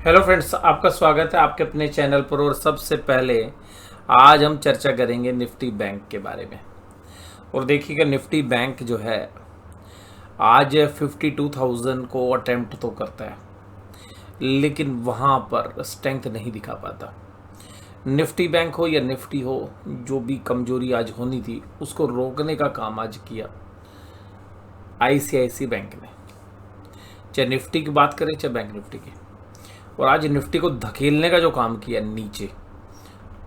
Hello friends, आपका स्वागत है आपके अपने चैनल पर। और सबसे पहले आज हम चर्चा करेंगे निफ्टी बैंक के बारे में। और देखिएगा, निफ्टी बैंक जो है आज 52,000 को अटेम्प्ट तो करता है, लेकिन वहाँ पर स्ट्रेंथ नहीं दिखा पाता। निफ्टी बैंक हो या निफ्टी हो, जो भी कमजोरी आज होनी थी उसको रोकने का काम आज किया आईसीआईसी बैंक ने। चाहे निफ्टी की बात करें चाहे बैंक निफ्टी की। और आज निफ्टी को धकेलने का जो काम किया नीचे,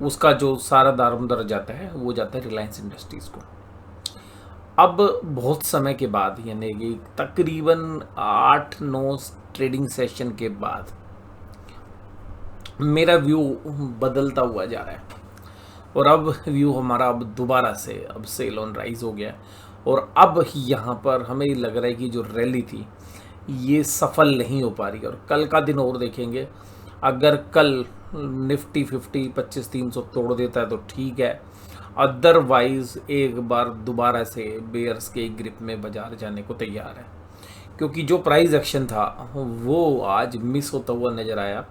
उसका जो सारा दारोमदार जाता है वो जाता है रिलायंस इंडस्ट्रीज को। अब बहुत समय के बाद, यानी कि तकरीबन 8-9 ट्रेडिंग सेशन के बाद मेरा व्यू बदलता हुआ जा रहा है। और अब व्यू हमारा अब दोबारा से अब सेल ऑन राइज हो गया है। और अब यहाँ पर हमें लग रहा है कि जो रैली थी ये सफल नहीं हो पा रही। और कल का दिन और देखेंगे, अगर कल निफ्टी 25,300 तोड़ देता है तो ठीक है, अदरवाइज एक बार दोबारा से बेयर्स के ग्रिप में बाजार जाने को तैयार है। क्योंकि जो प्राइस एक्शन था वो आज मिस होता हुआ नज़र आया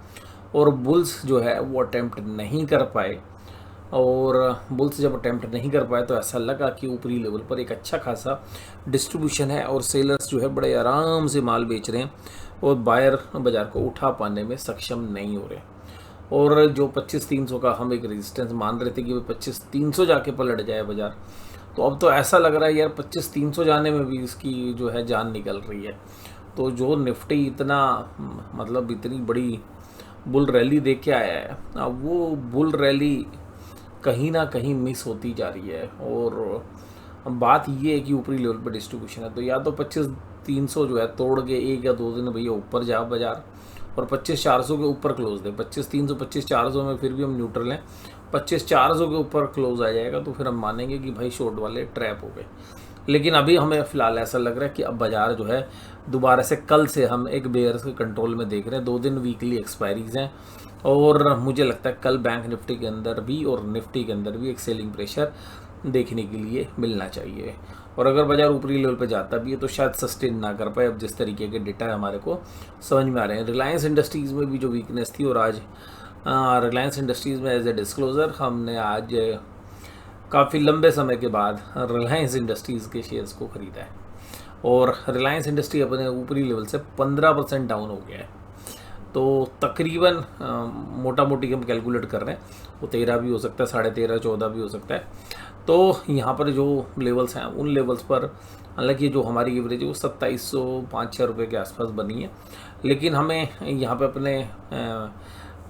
और बुल्स जो है वो अटेम्प्ट नहीं कर पाए। और बुल्स जब अटेम्प्ट नहीं कर पाए तो ऐसा लगा कि ऊपरी लेवल पर एक अच्छा खासा डिस्ट्रीब्यूशन है और सेलर्स जो है बड़े आराम से माल बेच रहे हैं और बायर बाज़ार को उठा पाने में सक्षम नहीं हो रहे। और जो 25,300 का हम एक रेजिस्टेंस मान रहे थे कि भाई 25,300 जाके पलट जाए बाज़ार, तो अब तो ऐसा लग रहा है यार 25,300 जाने में भी इसकी जो है जान निकल रही है। तो जो निफ्टी इतना मतलब इतनी बड़ी बुल रैली देख के आया है, अब वो बुल रैली कहीं ना कहीं मिस होती जा रही है। और बात ये है कि ऊपरी लेवल पर डिस्ट्रीब्यूशन है, तो या तो 25,300 जो है तोड़ के एक या दो दिन भैया ऊपर जा बाजार और 25,400 के ऊपर क्लोज दे। 25,300 25,400 में फिर भी हम न्यूट्रल हैं। 25,400 के ऊपर क्लोज आ जाएगा तो फिर हम मानेंगे कि भाई शॉर्ट वाले ट्रैप हो गए। लेकिन अभी हमें फ़िलहाल ऐसा लग रहा है कि अब बाज़ार जो है दोबारा से कल से हम एक बेयर्स के कंट्रोल में देख रहे हैं। 2 दिन वीकली एक्सपायरीज हैं और मुझे लगता है कल बैंक निफ्टी के अंदर भी और निफ्टी के अंदर भी एक सेलिंग प्रेशर देखने के लिए मिलना चाहिए। और अगर बाजार ऊपरी लेवल पे जाता भी है तो शायद सस्टेन ना कर पाए। अब जिस तरीके के डेटा हमारे को समझ में आ रहे हैं, रिलायंस इंडस्ट्रीज़ में भी जो वीकनेस थी, और आज रिलायंस इंडस्ट्रीज़ में एज ए डिस्क्लोज़र हमने आज काफ़ी लंबे समय के बाद रिलायंस इंडस्ट्रीज़ के शेयर्स को ख़रीदा है। और रिलायंस इंडस्ट्री अपने ऊपरी लेवल से 15% डाउन हो गया है। तो तकरीबन मोटा मोटी हम कैलकुलेट कर रहे हैं, वो 13 भी हो सकता है, 13.5 14 भी हो सकता है। तो यहाँ पर जो लेवल्स हैं उन लेवल्स पर, हालांकि जो हमारी एवरेज है वो 2705-6 रुपये के आसपास बनी है, लेकिन हमें यहाँ पे अपने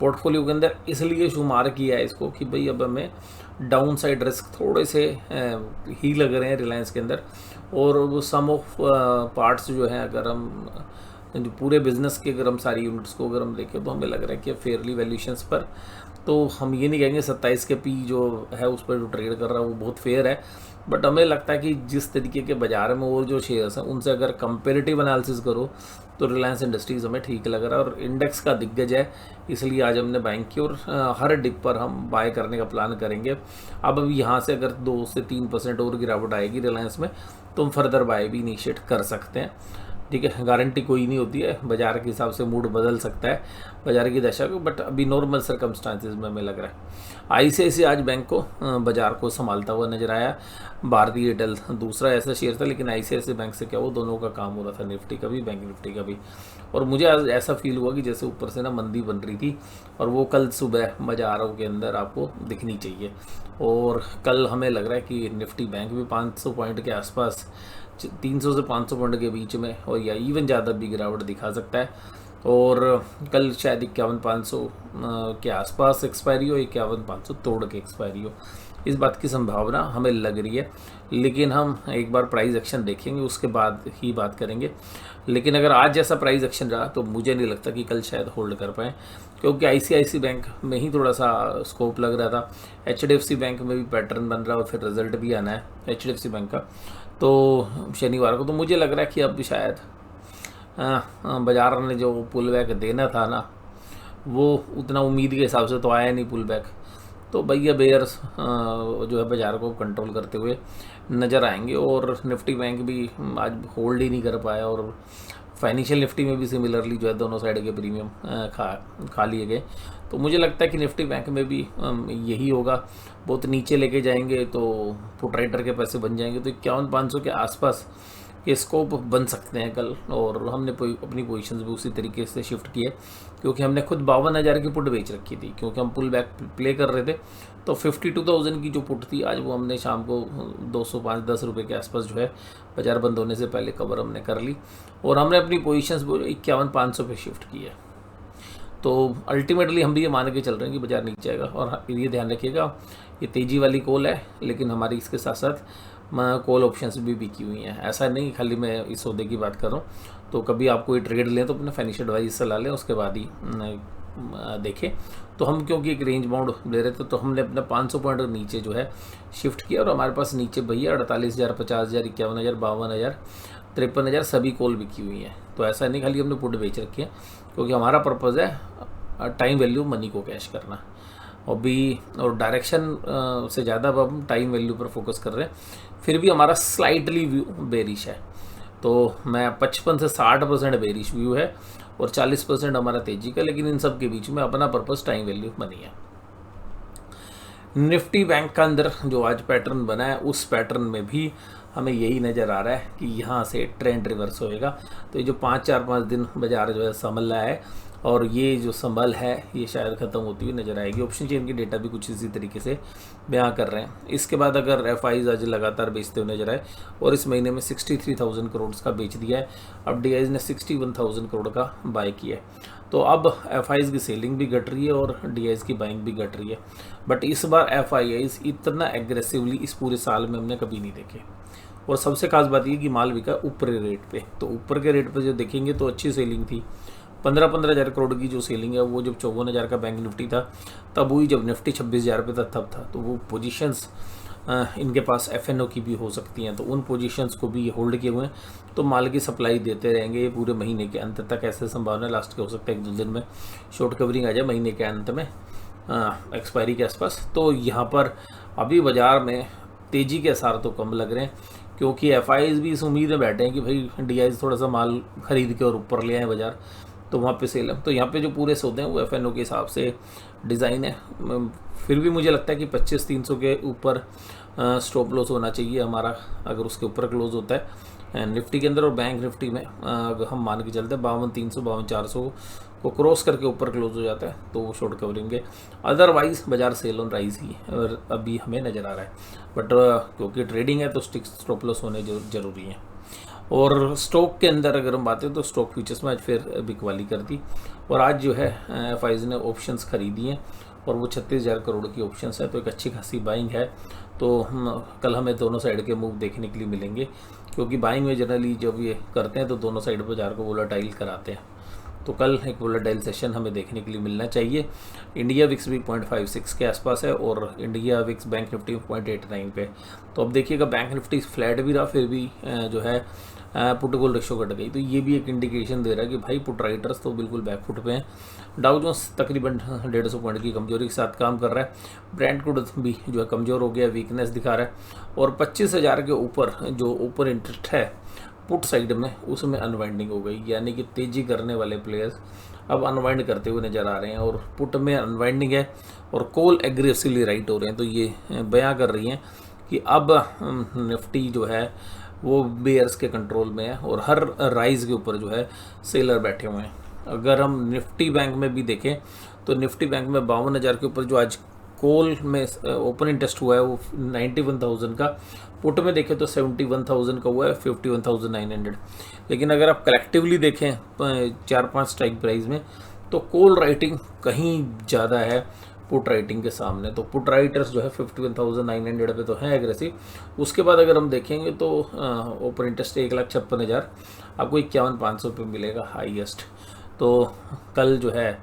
पोर्टफोलियो के अंदर इसलिए शुमार किया है इसको कि भाई अब हमें डाउन साइड रिस्क थोड़े से ही लग रहे हैं रिलायंस के अंदर। और वो सम ऑफ पार्ट्स जो हैं, अगर हम जो पूरे बिजनेस के अगर हम सारी यूनिट्स को अगर हम देखें तो हमें लग रहा है कि फेयरली वैल्यूशंस पर, तो हम ये नहीं कहेंगे 27 के पी जो है उस पर जो ट्रेड कर रहा है वो बहुत फेयर है। बट हमें लगता है कि जिस तरीके के बाजार में और जो शेयर्स हैं उनसे अगर कंपेरेटिव एनालिसिस करो तो रिलायंस इंडस्ट्रीज़ हमें ठीक लग रहा है और इंडेक्स का दिग्गज है, इसलिए आज हमने बाइंग की। और हर डिप पर हम बाय करने का प्लान करेंगे। अब यहाँ से अगर 2 से 3% और गिरावट आएगी रिलायंस में तो हम फर्दर बाय भी इनिशिएट कर सकते हैं। ठीक है, गारंटी कोई नहीं होती है, बाज़ार के हिसाब से मूड बदल सकता है बाज़ार की दशा को, बट अभी नॉर्मल सर्कमस्टांसिस में हमें लग रहा है आईसीआईसी आज बैंक को बाज़ार को संभालता हुआ नजर आया। भारतीय एयरटेल दूसरा ऐसा शेयर था, लेकिन आईसीआईसी बैंक से क्या वो दोनों का काम हो रहा था, निफ्टी का भी बैंक निफ्टी का भी। और मुझे आज ऐसा फील हुआ कि जैसे ऊपर से ना मंदी बन रही थी, और वो कल सुबह बाज़ारों के अंदर आपको दिखनी चाहिए। और कल हमें लग रहा है कि निफ्टी बैंक भी 500 पॉइंट के आसपास, 300 से 500 पॉइंट के बीच में और या इवन ज़्यादा भी गिरावट दिखा सकता है। और कल शायद 51,500 के आसपास एक्सपायरी हो, 51,500 तोड़ के एक्सपायरी हो, इस बात की संभावना हमें लग रही है। लेकिन हम एक बार प्राइस एक्शन देखेंगे उसके बाद ही बात करेंगे। लेकिन अगर आज जैसा प्राइस एक्शन रहा तो मुझे नहीं लगता कि कल शायद होल्ड कर पाएँ, क्योंकि आईसीआईसी बैंक में ही थोड़ा सा स्कोप लग रहा था। एचडीएफसी बैंक में भी पैटर्न बन रहा है और फिर रिजल्ट भी आना है एचडीएफसी बैंक का तो शनिवार को। तो मुझे लग रहा है कि अब शायद बाजार ने जो पुल बैक देना था ना, वो उतना उम्मीद के हिसाब से तो आया नहीं पुल बैक। तो भैया बेयर्स जो है बाजार को कंट्रोल करते हुए नज़र आएंगे। और निफ्टी बैंक भी आज होल्ड ही नहीं कर पाया और फाइनेंशियल निफ्टी में भी सिमिलरली जो है दोनों साइड के प्रीमियम खा लिए गए। तो मुझे लगता है कि निफ्टी बैंक में भी यही होगा, बहुत नीचे लेके जाएंगे तो पुट राइटर के पैसे बन जाएंगे, तो 51,500 के आसपास के स्कोप बन सकते हैं कल। और हमने अपनी पोजीशंस भी उसी तरीके से शिफ्ट किए, क्योंकि हमने खुद 52,000 की पुट बेच रखी थी, क्योंकि हम पुल बैक प्ले कर रहे थे। तो 52,000 की जो पुट थी आज वो हमने शाम को 205-10 रुपये के आसपास जो है बाजार बंद होने से पहले कवर हमने कर ली, और हमने अपनी पोजीशंस 51,500 पे शिफ्ट की है। तो अल्टीमेटली हम भी ये मान के चल रहे हैं कि बाजार नीचे आएगा। और ये ध्यान रखिएगा, ये तेज़ी वाली कॉल है, लेकिन हमारी इसके साथ साथ कॉल ऑप्शंस भी बिकी हुई हैं। ऐसा नहीं खाली मैं इस सौदे की बात कर रहा हूँ। तो कभी आपको ये ट्रेड लें तो अपने फाइनेंशियल एडवाइस सलाह लें, उसके बाद ही देखें। तो हम क्योंकि एक रेंज बाउंड ले रहे थे, तो हमने अपना 500 पॉइंट नीचे जो है शिफ्ट किया, और हमारे पास नीचे भैया 48,000, 50,000, 51,000, 52,000, 53,000 सभी कॉल बिकी हुई हैं। तो ऐसा नहीं खाली हमने पुट बेच रखी है, क्योंकि हमारा पर्पज़ है टाइम वैल्यू मनी को कैश करना। और डायरेक्शन से ज़्यादा अब हम टाइम वैल्यू पर फोकस कर रहे हैं। फिर भी हमारा स्लाइटली व्यू बेरिश है, तो मैं 55 से 60% बेरिश व्यू है और 40% हमारा तेजी का, लेकिन इन सब के बीच में अपना पर्पस टाइम वैल्यू बनी है। निफ्टी बैंक का अंदर जो आज पैटर्न बना है, उस पैटर्न में भी हमें यही नज़र आ रहा है कि यहाँ से ट्रेंड रिवर्स होएगा। तो ये जो 4-5 दिन बाजार जो है संभल रहा है, और ये जो संभल है ये शायद ख़त्म होती हुई नज़र आएगी। ऑप्शन चेन की डेटा भी कुछ इसी तरीके से बयां कर रहे हैं। इसके बाद अगर एफआईज आज लगातार बेचते हुए नजर आए, और इस महीने में 63,000 करोड़ का बेच दिया है, अब डीआईज ने 61,000 करोड़ का बाय किया है, तो अब एफआईज की सेलिंग भी घट रही है और डीआईज की बाइंग भी घट रही है। बट इस बार एफआईआईज इतना एग्रेसिवली इस पूरे साल में हमने कभी नहीं देखे। और सबसे खास बात ये कि माल बिका ऊपर रेट पे, तो ऊपर के रेट पे जो देखेंगे तो अच्छी सेलिंग थी। 15-15 हज़ार करोड़ की जो सेलिंग है वो जब 54,000 का बैंक निफ्टी था तब हुई, जब निफ्टी 26,000 पे था तब था। तो वो पोजीशंस इनके पास एफएनओ की भी हो सकती हैं, तो उन पोजीशंस को भी होल्ड किए हुए हैं। तो माल की सप्लाई देते रहेंगे ये पूरे महीने के अंत तक, ऐसे संभावना लास्ट के हो सकता है 1-2 दिन में शॉर्ट कवरिंग आ जाए महीने के अंत में एक्सपायरी के आसपास। तो यहाँ पर अभी बाजार में तेज़ी के आसार तो कम लग रहे हैं, क्योंकि एफआईज भी इस उम्मीद में बैठे हैं कि भाई डीआईज थोड़ा सा माल खरीद के और ऊपर ले आए बाजार, तो वहाँ पे सेल है। तो यहाँ पे जो पूरे सौदे हैं वो एफएनओ के हिसाब से डिज़ाइन है। फिर भी मुझे लगता है कि 25-300 के ऊपर स्टॉप लॉस होना चाहिए हमारा, अगर उसके ऊपर क्लोज होता है निफ्टी के अंदर। और बैंक निफ्टी में अगर हम मान के चलते हैं 52,300, 52,400 को क्रॉस करके ऊपर क्लोज हो जाता है तो वो शॉर्ट कवरिंग। अदरवाइज बाजार सेल ऑन राइज ही अभी हमें नज़र आ रहा है। बट क्योंकि ट्रेडिंग है तो स्टॉप लॉस होने जरूरी है। और स्टॉक के अंदर अगर हम बात करें तो स्टॉक फ्यूचर्स में आज फिर बिकवाली कर दी, और आज जो है एफआईज ने ऑप्शंस खरीदी हैं, और वो 36,000 करोड़ की ऑप्शंस है, तो एक अच्छी खासी बाइंग है। तो कल हमें दोनों साइड के मूव देखने के लिए मिलेंगे, क्योंकि बाइंग में जनरली जब ये करते हैं तो दोनों साइड बाजार को वोलेटाइल कराते हैं। तो कल एक वोलेटाइल सेशन हमें देखने के लिए मिलना चाहिए। इंडिया विक्स भी 0.56 के आसपास है, और इंडिया विक्स बैंक निफ्टी 0.89 पे। तो अब देखिएगा बैंक निफ्टी फ्लैट भी रहा, फिर भी जो है पुट कॉल रेशो घट गई, तो ये भी एक इंडिकेशन दे रहा है कि भाई पुट राइटर्स तो बिल्कुल बैकफुट पे हैं। डाउ जोन्स तकरीबन 150 पॉइंट की कमजोरी के साथ काम कर रहा है। ब्रेंट क्रूड भी जो है कमज़ोर हो गया, वीकनेस दिखा रहा है, और 25,000 के ऊपर जो ओपन इंटरेस्ट है पुट साइड में उसमें अनवाइंडिंग हो गई, यानी कि तेज़ी करने वाले प्लेयर्स अब अनवाइंड करते हुए नज़र आ रहे हैं, और पुट में अनवाइंडिंग है और कॉल एग्रेसिवली राइट हो रहे हैं। तो ये बयां कर रही हैं कि अब निफ्टी जो है वो बेयर्स के कंट्रोल में है, और हर राइज के ऊपर जो है सेलर बैठे हुए हैं। अगर हम निफ्टी बैंक में भी देखें तो निफ्टी बैंक में 52,000 के ऊपर जो आज कॉल में ओपन इंटरेस्ट हुआ है वो 91,000 का, पुट में देखें तो 71,000 का हुआ है, 51,900। लेकिन अगर आप कलेक्टिवली देखें 4-5 स्ट्राइक प्राइस में, तो कॉल राइटिंग कहीं ज़्यादा है पुट राइटिंग के सामने। तो पुट राइटर्स जो है 51,900 पे तो है एग्रेसिव। उसके बाद अगर हम देखेंगे तो ओपन इंटरेस्ट 1,56,000 आपको 51,500 पे मिलेगा हाईएस्ट। तो कल जो है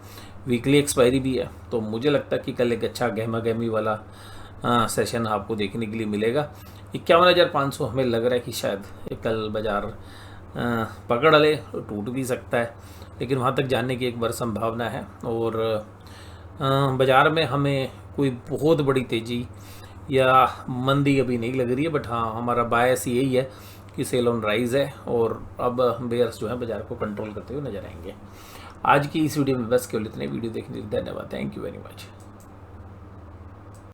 वीकली एक्सपायरी भी है, तो मुझे लगता है कि कल एक अच्छा गहमा गहमी वाला सेशन आपको देखने के लिए मिलेगा। 51,500 हमें लग रहा है कि शायद कल बाजार पकड़ ले, टूट भी सकता है, लेकिन वहाँ तक जाने की एक बार संभावना है। और बाज़ार में हमें कोई बहुत बड़ी तेज़ी या मंदी अभी नहीं लग रही है, बट हाँ हमारा बायस यही है कि सेल ऑन राइज है और अब बेयर्स जो है बाजार को कंट्रोल करते हुए नजर आएंगे। आज की इस वीडियो में बस केवल इतने। वीडियो देखने के लिए धन्यवाद। Thank you very much.